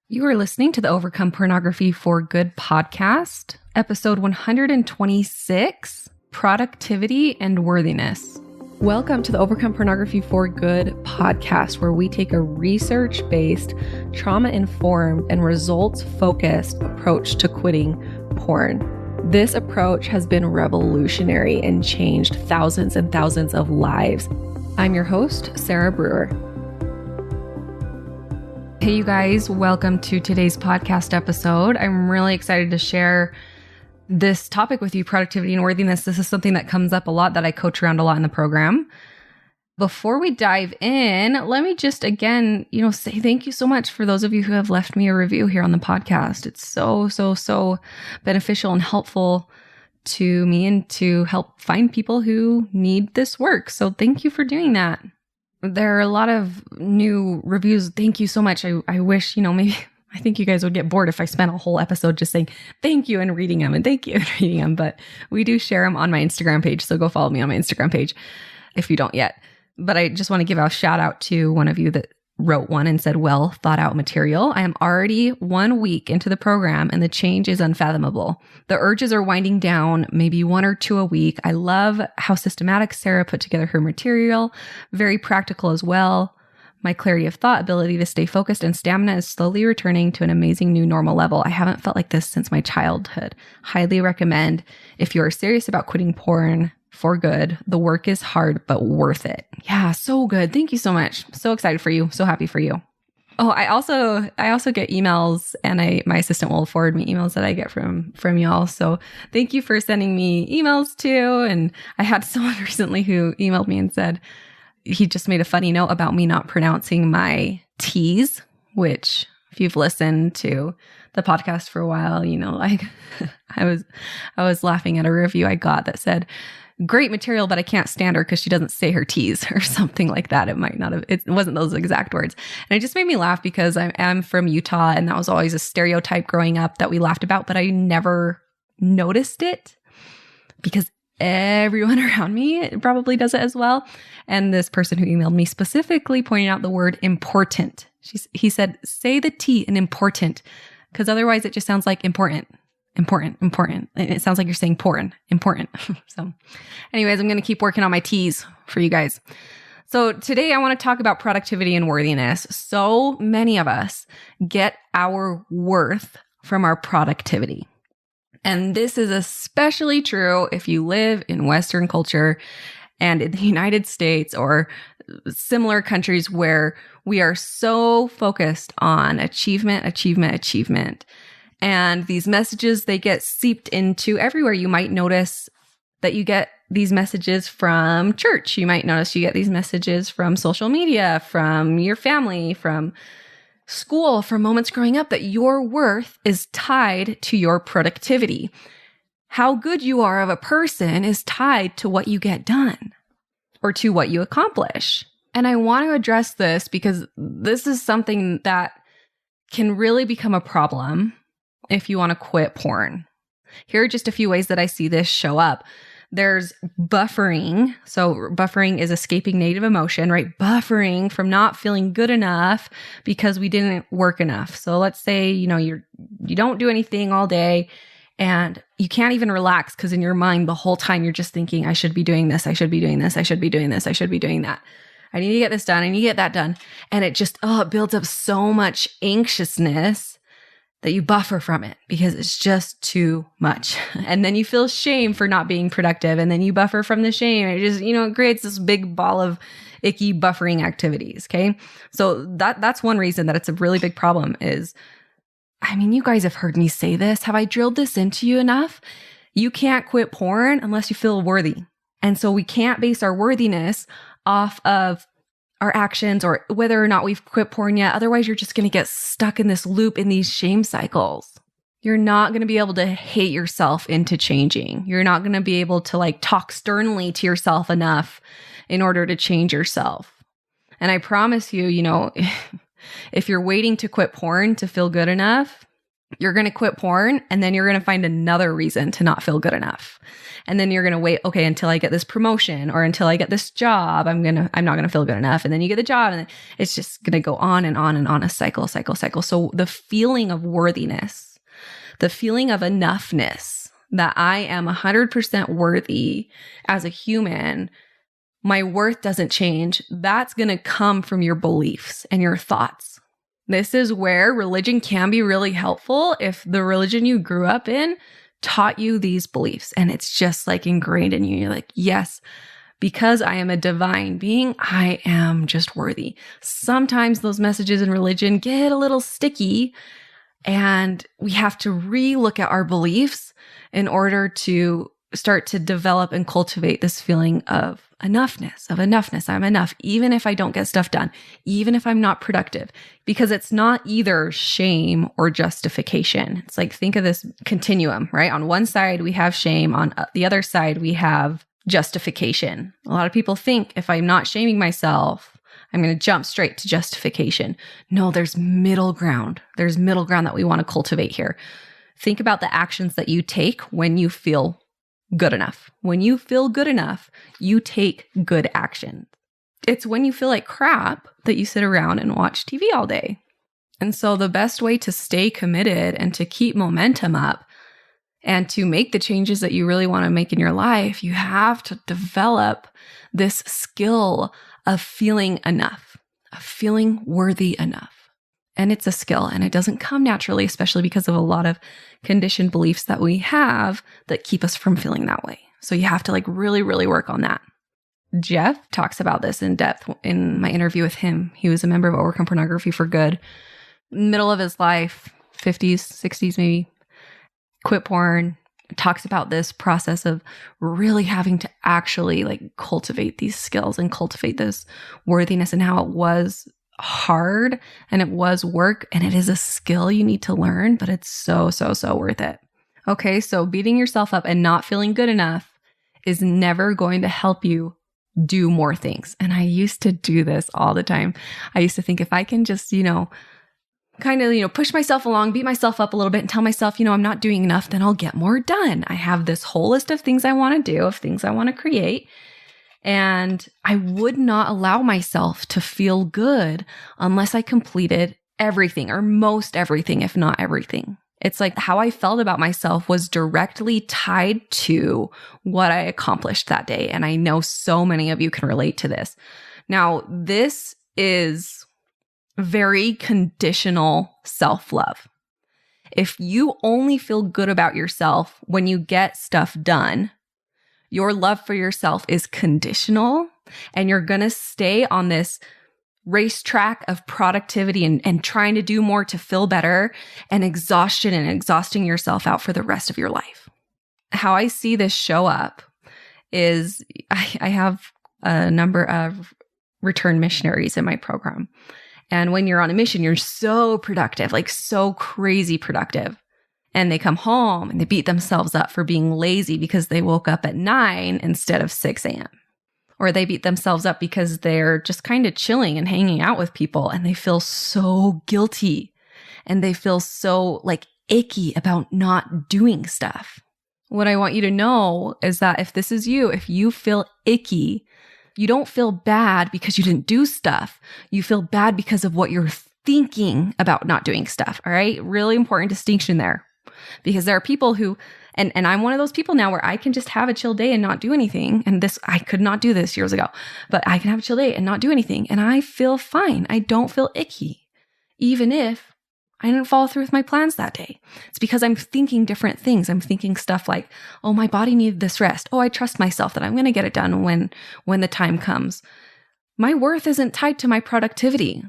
You are listening to the Overcome Pornography for Good podcast, episode 126, Productivity and Worthiness. Welcome to the Overcome Pornography for Good podcast, where we take a research-based, trauma-informed, and results-focused approach to quitting porn. This approach has been revolutionary and changed thousands and thousands of lives. I'm your host, Sarah Brewer. Hey, you guys, welcome to today's podcast episode. I'm really excited to share this topic with you, productivity and worthiness. This is something that comes up a lot, that I coach around a lot in the program. Before we dive in, let me just again, say thank you so much for those of you who have left me a review here on the podcast. It's so beneficial and helpful to me and to help find people who need this work. So thank you for doing that. There are a lot of new reviews. Thank you so much. I wish, maybe I think you guys would get bored if I spent a whole episode just saying thank you and reading them and thank you and reading them. But we do share them on my Instagram page. So go follow me on my Instagram page if you don't yet. But I just want to give a shout out to one of you that wrote one and said, well thought out material. I am already 1 week into the program and the change is unfathomable. The urges are winding down, maybe 1 or 2 a week. I love how systematic Sarah put together her material. Very practical as well. My clarity of thought, ability to stay focused, and stamina is slowly returning to an amazing new normal level. I haven't felt like this since my childhood. Highly recommend if you are serious about quitting porn for good. The work is hard, but worth it. Yeah, so good. Thank you so much. So excited for you. So happy for you. Oh, I also get emails, and my assistant will forward me emails that I get from y'all. So thank you for sending me emails too. And I had someone recently who emailed me and said he just made a funny note about me not pronouncing my T's, which if you've listened to the podcast for a while, like I was laughing at a review I got that said, great material, but I can't stand her because she doesn't say her T's or something like that. It wasn't those exact words. And it just made me laugh because I'm from Utah, and that was always a stereotype growing up that we laughed about, but I never noticed it because everyone around me probably does it as well. And this person who emailed me specifically pointed out the word important. He said, say the T in important, because otherwise it just sounds like important. Important. It sounds like you're saying porn. Important. So anyways, I'm going to keep working on my T's for you guys. So today I want to talk about productivity and worthiness. So many of us get our worth from our productivity. And this is especially true if you live in Western culture and in the United States or similar countries where we are so focused on achievement. And these messages, they get seeped into everywhere. You might notice that you get these messages from church. You might notice you get these messages from social media, from your family, from school, from moments growing up, that your worth is tied to your productivity. How good you are of a person is tied to what you get done or to what you accomplish. And I want to address this because this is something that can really become a problem if you want to quit porn. Here are just a few ways that I see this show up. There's buffering. So buffering is escaping negative emotion, right? Buffering from not feeling good enough because we didn't work enough. So let's say, you don't do anything all day and you can't even relax because in your mind the whole time you're just thinking, I should be doing this, I should be doing this, I should be doing this, I should be doing that. I need to get this done, I need to get that done. And it just, it builds up so much anxiousness that you buffer from it because it's just too much. And then you feel shame for not being productive. And then you buffer from the shame. It just, it creates this big ball of icky buffering activities. Okay. So that's one reason that it's a really big problem is, you guys have heard me say this. Have I drilled this into you enough? You can't quit porn unless you feel worthy. And so we can't base our worthiness off of our actions or whether or not we've quit porn yet. Otherwise, you're just going to get stuck in this loop, in these shame cycles. You're not going to be able to hate yourself into changing. You're not going to be able to talk sternly to yourself enough in order to change yourself. And I promise you, if you're waiting to quit porn to feel good enough, You're going to quit porn, and then you're going to find another reason to not feel good enough. And then you're going to wait, okay, until I get this promotion or until I get this job, I'm not going to feel good enough. And then you get the job, and it's just going to go on and on and on, a cycle. So the feeling of worthiness, the feeling of enoughness, that I am 100% worthy as a human, my worth doesn't change. That's going to come from your beliefs and your thoughts. This is where religion can be really helpful if the religion you grew up in taught you these beliefs and it's just like ingrained in you. You're like, yes, because I am a divine being, I am just worthy. Sometimes those messages in religion get a little sticky and we have to re-look at our beliefs in order to start to develop and cultivate this feeling of enoughness. I'm enough, even if I don't get stuff done, even if I'm not productive, because it's not either shame or justification. It's like, think of this continuum, right? On one side, we have shame. On the other side, we have justification. A lot of people think if I'm not shaming myself, I'm going to jump straight to justification. No, there's middle ground. There's middle ground that we want to cultivate here. Think about the actions that you take when you feel good enough. When you feel good enough, you take good action. It's when you feel like crap that you sit around and watch TV all day. And so the best way to stay committed and to keep momentum up and to make the changes that you really want to make in your life, you have to develop this skill of feeling enough, of feeling worthy enough. And it's a skill and it doesn't come naturally, especially because of a lot of conditioned beliefs that we have that keep us from feeling that way. So you have to like really, really work on that. Jeff talks about this in depth in my interview with him. He was a member of Overcome Pornography for Good. Middle of his life, 50s, 60s maybe, quit porn, talks about this process of really having to actually like cultivate these skills and cultivate this worthiness and how it was hard and it was work and it is a skill you need to learn, but it's so worth it. Okay, so beating yourself up and not feeling good enough is never going to help you do more things. And I used to do this all the time. I used to think if I can just, push myself along, beat myself up a little bit and tell myself, I'm not doing enough, then I'll get more done. I have this whole list of things I want to do, of things I want to create. And I would not allow myself to feel good unless I completed everything or most everything, if not everything. It's like how I felt about myself was directly tied to what I accomplished that day. And I know so many of you can relate to this. Now, this is very conditional self-love. If you only feel good about yourself when you get stuff done, your love for yourself is conditional and you're going to stay on this racetrack of productivity and trying to do more to feel better and exhaustion and exhausting yourself out for the rest of your life. How I see this show up is I have a number of return missionaries in my program. And when you're on a mission, you're so productive, like so crazy productive. And they come home and they beat themselves up for being lazy because they woke up at 9 instead of 6 a.m. Or they beat themselves up because they're just kind of chilling and hanging out with people and they feel so guilty and they feel so like icky about not doing stuff. What I want you to know is that if this is you, if you feel icky, you don't feel bad because you didn't do stuff. You feel bad because of what you're thinking about not doing stuff. All right. Really important distinction there. Because there are people who, and I'm one of those people now where I can just have a chill day and not do anything. And I could not do this years ago, but I can have a chill day and not do anything. And I feel fine. I don't feel icky, even if I didn't follow through with my plans that day. It's because I'm thinking different things. I'm thinking stuff like, oh, my body needed this rest. Oh, I trust myself that I'm going to get it done when the time comes. My worth isn't tied to my productivity.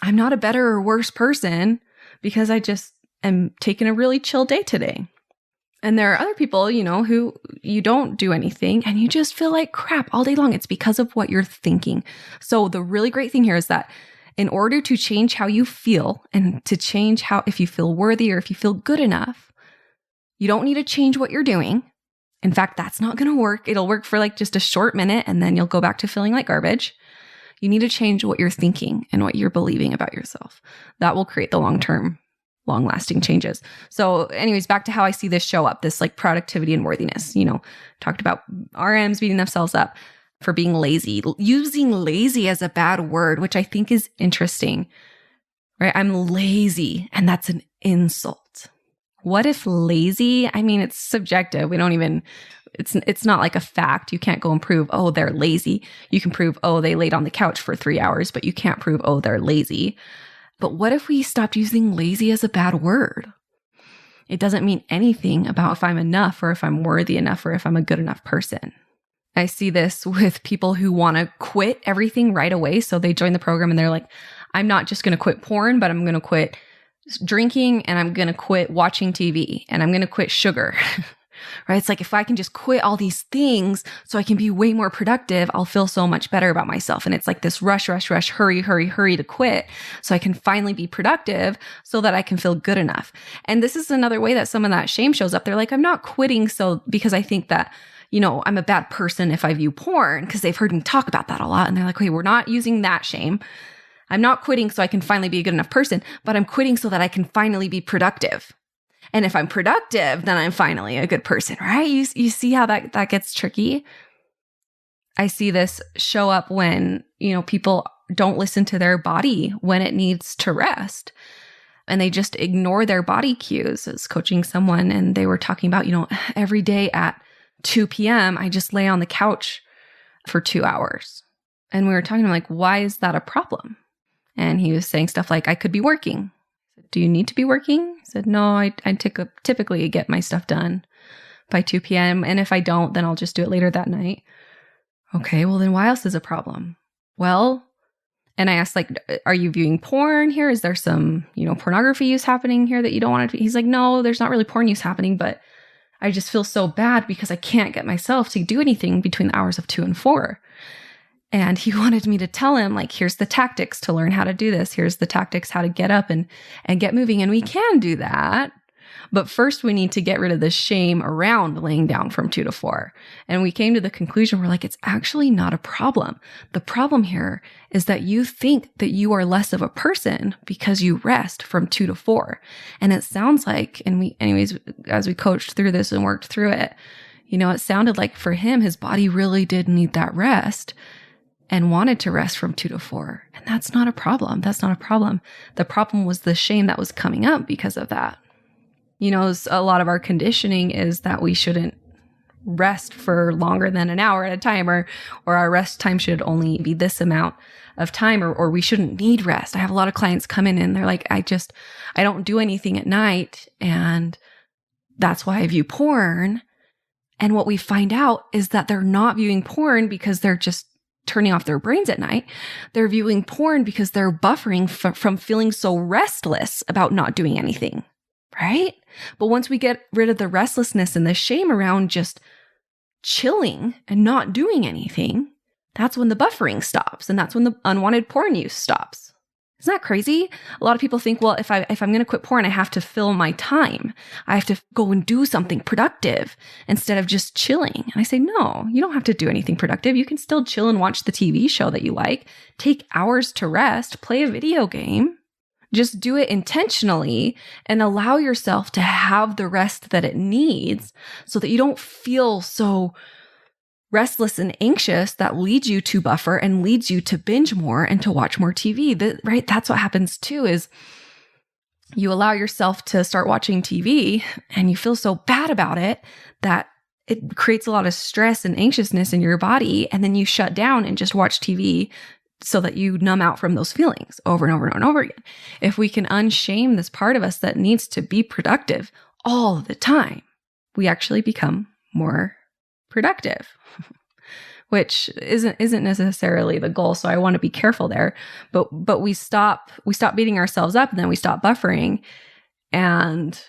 I'm not a better or worse person because I just am taking a really chill day today. And there are other people, who you don't do anything and you just feel like crap all day long. It's because of what you're thinking. So the really great thing here is that in order to change how you feel and to change if you feel worthy or if you feel good enough, you don't need to change what you're doing. In fact, that's not going to work. It'll work for like just a short minute and then you'll go back to feeling like garbage. You need to change what you're thinking and what you're believing about yourself. That will create the long-term long-lasting changes. So anyways, back to how I see this show up, this like productivity and worthiness, talked about RMs beating themselves up for being lazy, using lazy as a bad word, which I think is interesting, right? I'm lazy, and that's an insult. What if lazy? I mean, it's subjective. It's not like a fact. You can't go and prove, oh, they're lazy. You can prove, oh, they laid on the couch for 3 hours, but you can't prove, oh, they're lazy. But what if we stopped using lazy as a bad word? It doesn't mean anything about if I'm enough or if I'm worthy enough or if I'm a good enough person. I see this with people who want to quit everything right away. So they join the program and they're like, I'm not just going to quit porn, but I'm going to quit drinking and I'm going to quit watching TV and I'm going to quit sugar. Right? It's like, if I can just quit all these things so I can be way more productive, I'll feel so much better about myself. And it's like this rush, hurry to quit so I can finally be productive so that I can feel good enough. And this is another way that some of that shame shows up. They're like, I'm not quitting because I think that, I'm a bad person if I view porn, because they've heard me talk about that a lot. And they're like, wait, we're not using that shame. I'm not quitting so I can finally be a good enough person, but I'm quitting so that I can finally be productive. And if I'm productive, then I'm finally a good person, right? You see how that gets tricky? I see this show up when, people don't listen to their body when it needs to rest. And they just ignore their body cues. I was coaching someone and they were talking about, every day at 2 p.m., I just lay on the couch for 2 hours. And we were talking like, why is that a problem? And he was saying stuff like, I could be working. Do you need to be working? I said, no, I typically get my stuff done by 2 p.m. And if I don't, then I'll just do it later that night. Okay, well then why else is a problem? Well, and I asked like, are you viewing porn here? Is there some, pornography use happening here that you don't want to? He's like, no, there's not really porn use happening, but I just feel so bad because I can't get myself to do anything between the hours of 2 and 4. And he wanted me to tell him, like, here's the tactics to learn how to do this. Here's the tactics how to get up and get moving. And we can do that. But first we need to get rid of the shame around laying down from 2 to 4. And we came to the conclusion, we're like, it's actually not a problem. The problem here is that you think that you are less of a person because you rest from 2 to 4. And it sounds like, anyways, as we coached through this and worked through it, it sounded like for him, his body really did need that rest and wanted to rest from 2 to 4. And that's not a problem. That's not a problem. The problem was the shame that was coming up because of that. A lot of our conditioning is that we shouldn't rest for longer than an hour at a time, or our rest time should only be this amount of time, or we shouldn't need rest. I have a lot of clients come in and they're like, I don't do anything at night, and that's why I view porn. And what we find out is that they're not viewing porn because they're just turning off their brains at night. They're viewing porn because they're buffering from feeling so restless about not doing anything, right? But once we get rid of the restlessness and the shame around just chilling and not doing anything, that's when the buffering stops. And that's when the unwanted porn use stops. Isn't that crazy? A lot of people think, well, if I'm going to quit porn, I have to fill my time. I have to go and do something productive instead of just chilling. And I say, no, you don't have to do anything productive. You can still chill and watch the TV show that you like. Take hours to rest, play a video game. Just do it intentionally and allow yourself to have the rest that it needs so that you don't feel so restless and anxious that leads you to buffer and leads you to binge more and to watch more TV. Right? That's what happens too, is you allow yourself to start watching TV and you feel so bad about it that it creates a lot of stress and anxiousness in your body. And then you shut down and just watch TV so that you numb out from those feelings over and over and over again. If we can unshame this part of us that needs to be productive all the time, we actually become more productive, which isn't necessarily the goal. So I want to be careful there. But we stop beating ourselves up, and then we stop buffering, and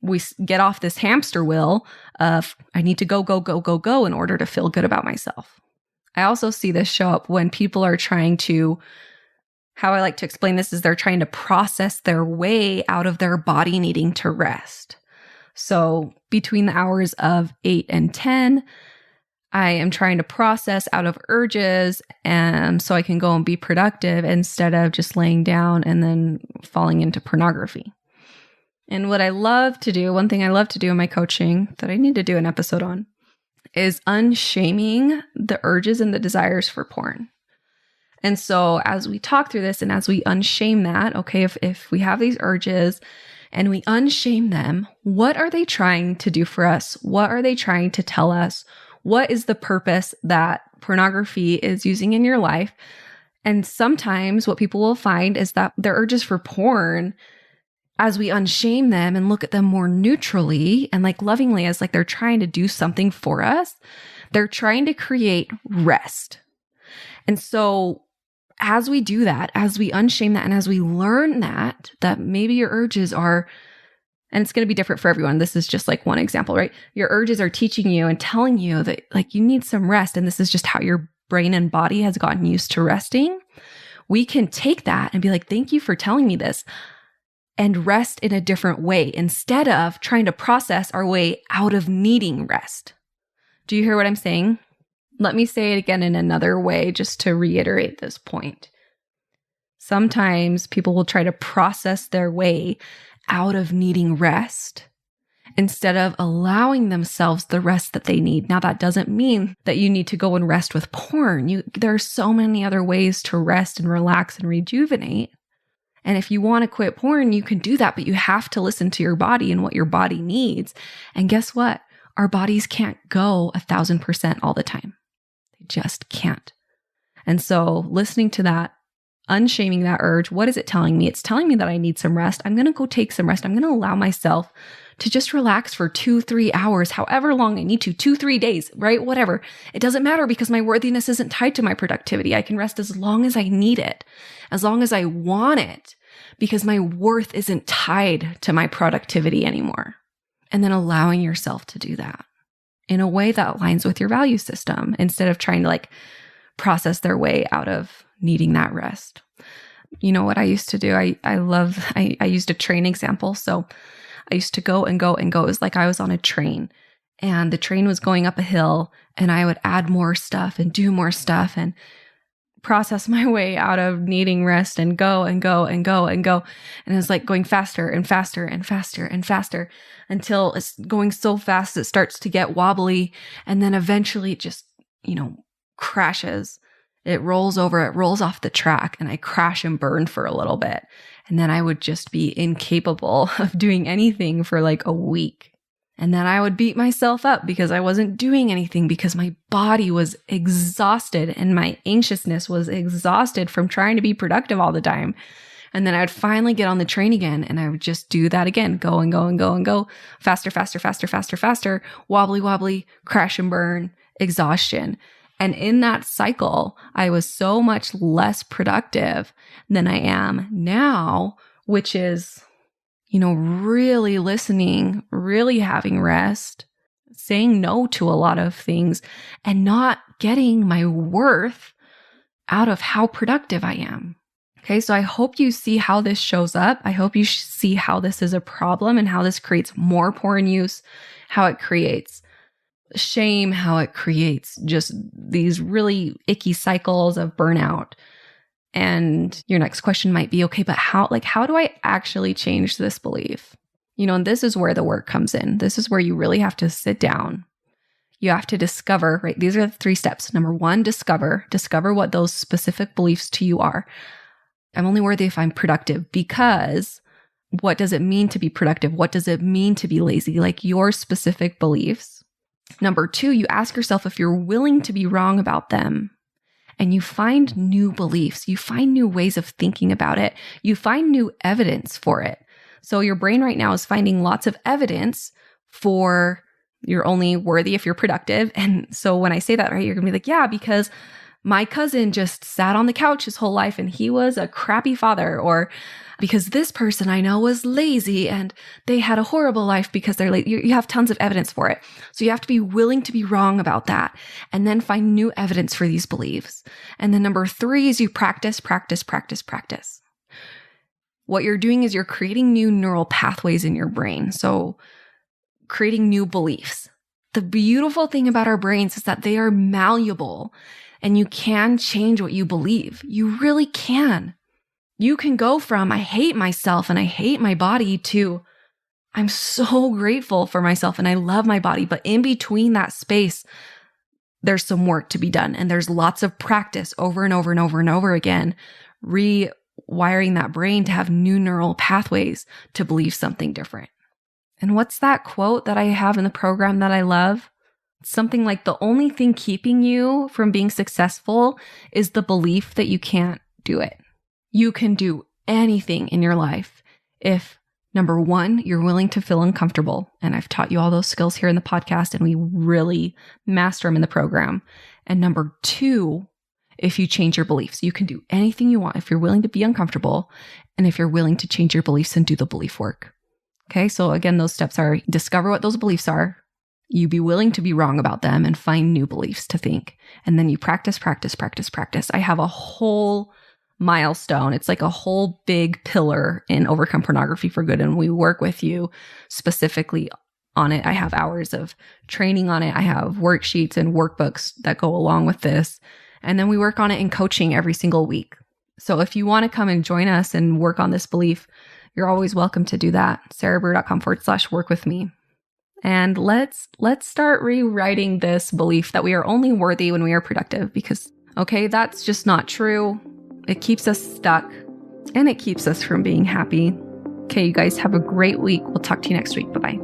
we get off this hamster wheel of I need to go in order to feel good about myself. I also see this show up when people are trying to, how I like to explain this is they're trying to process their way out of their body needing to rest. So between the hours of 8 and 10, I am trying to process out of urges, and so I can go and be productive instead of just laying down and then falling into pornography. And what I love to do, one thing I love to do in my coaching that I need to do an episode on, is unshaming the urges and the desires for porn. And so as we talk through this and as we unshame that, okay, if we have these urges and we unshame them, what are they trying to do for us? What are they trying to tell us? What is the purpose that pornography is using in your life? And sometimes what people will find is that their urges for porn, as we unshame them and look at them more neutrally and like lovingly as like they're trying to do something for us, they're trying to create rest. And so as we do that, as we unshame that, and as we learn that maybe your urges are, and it's going to be different for everyone. This is just like one example, right? Your urges are teaching you and telling you that like you need some rest. And this is just how your brain and body has gotten used to resting. We can take that and be like, thank you for telling me this, and rest in a different way instead of trying to process our way out of needing rest. Do you hear what I'm saying? Let me say it again in another way just to reiterate this point. Sometimes people will try to process their way out of needing rest instead of allowing themselves the rest that they need. Now, that doesn't mean that you need to go and rest with porn. There are so many other ways to rest and relax and rejuvenate. And if you want to quit porn, you can do that, but you have to listen to your body and what your body needs. And guess what? Our bodies can't go 1,000% all the time. They just can't. And so listening to that, unshaming that urge, what is it telling me? It's telling me that I need some rest. I'm going to go take some rest. I'm going to allow myself to just relax for 2-3 hours, however long I need to, 2-3 days, right? Whatever. It doesn't matter because my worthiness isn't tied to my productivity. I can rest as long as I need it, as long as I want it, because my worth isn't tied to my productivity anymore. And then allowing yourself to do that in a way that aligns with your value system instead of trying to like process their way out of needing that rest. You know what I used to do? I used a train example. So I used to go and go and go. It was like I was on a train and the train was going up a hill and I would add more stuff and do more stuff and process my way out of needing rest and go and go and go and go. And it was like going faster and faster and faster and faster until it's going so fast it starts to get wobbly. And then eventually it just, crashes. It rolls over, it rolls off the track, and I crash and burn for a little bit. And then I would just be incapable of doing anything for like a week. And then I would beat myself up because I wasn't doing anything because my body was exhausted and my anxiousness was exhausted from trying to be productive all the time. And then I would finally get on the train again and I would just do that again, go and go and go and go, faster, faster, faster, faster, faster, wobbly, wobbly, crash and burn, exhaustion. And in that cycle, I was so much less productive than I am now, which is, really listening, really having rest, saying no to a lot of things, and not getting my worth out of how productive I am. Okay, so I hope you see how this shows up. I hope you see how this is a problem and how this creates more porn use, how it creates shame, how it creates just these really icky cycles of burnout. And your next question might be, okay, but how do I actually change this belief? And this is where the work comes in. This is where you really have to sit down. You have to discover, right? These are the 3 steps. Number 1, discover what those specific beliefs to you are. I'm only worthy if I'm productive, because what does it mean to be productive? What does it mean to be lazy? Like your specific beliefs. Number 2, you ask yourself if you're willing to be wrong about them. And you find new beliefs. You find new ways of thinking about it. You find new evidence for it. So your brain right now is finding lots of evidence for you're only worthy if you're productive. And so when I say that, right, you're going to be like, yeah, because my cousin just sat on the couch his whole life and he was a crappy father, or because this person I know was lazy and they had a horrible life because they're lazy. You have tons of evidence for it. So you have to be willing to be wrong about that and then find new evidence for these beliefs. And then number 3 is you practice, practice, practice, practice. What you're doing is you're creating new neural pathways in your brain. So creating new beliefs. The beautiful thing about our brains is that they are malleable and you can change what you believe. You really can. You can go from, I hate myself and I hate my body, to, I'm so grateful for myself and I love my body. But in between that space, there's some work to be done. And there's lots of practice over and over and over and over again, rewiring that brain to have new neural pathways to believe something different. And what's that quote that I have in the program that I love? Something like, the only thing keeping you from being successful is the belief that you can't do it. You can do anything in your life if, number one, you're willing to feel uncomfortable. And I've taught you all those skills here in the podcast, and we really master them in the program. And number two, if you change your beliefs, you can do anything you want if you're willing to be uncomfortable and if you're willing to change your beliefs and do the belief work. Okay, so again, those steps are discover what those beliefs are. You be willing to be wrong about them and find new beliefs to think. And then you practice. I have a whole milestone. It's like a whole big pillar in Overcome Pornography for Good. And we work with you specifically on it. I have hours of training on it. I have worksheets and workbooks that go along with this. And then we work on it in coaching every single week. So if you want to come and join us and work on this belief, you're always welcome to do that. sarahbrewer.com/work with me. And let's start rewriting this belief that we are only worthy when we are productive, because, okay, that's just not true. It keeps us stuck and it keeps us from being happy. Okay, you guys have a great week. We'll talk to you next week. Bye-bye.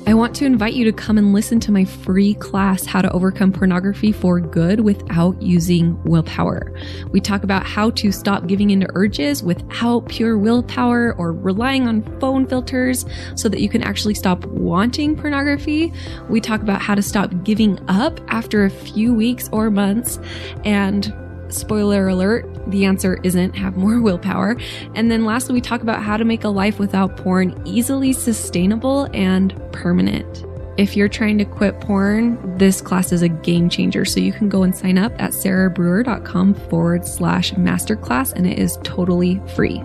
I want to invite you to come and listen to my free class, How to Overcome Pornography for Good Without Using Willpower. We talk about how to stop giving into urges without pure willpower or relying on phone filters so that you can actually stop wanting pornography. We talk about how to stop giving up after a few weeks or months. And spoiler alert, the answer isn't have more willpower. And then lastly, we talk about how to make a life without porn easily sustainable and permanent. If you're trying to quit porn, this class is a game changer. So you can go and sign up at sarahbrewer.com/masterclass, and it is totally free.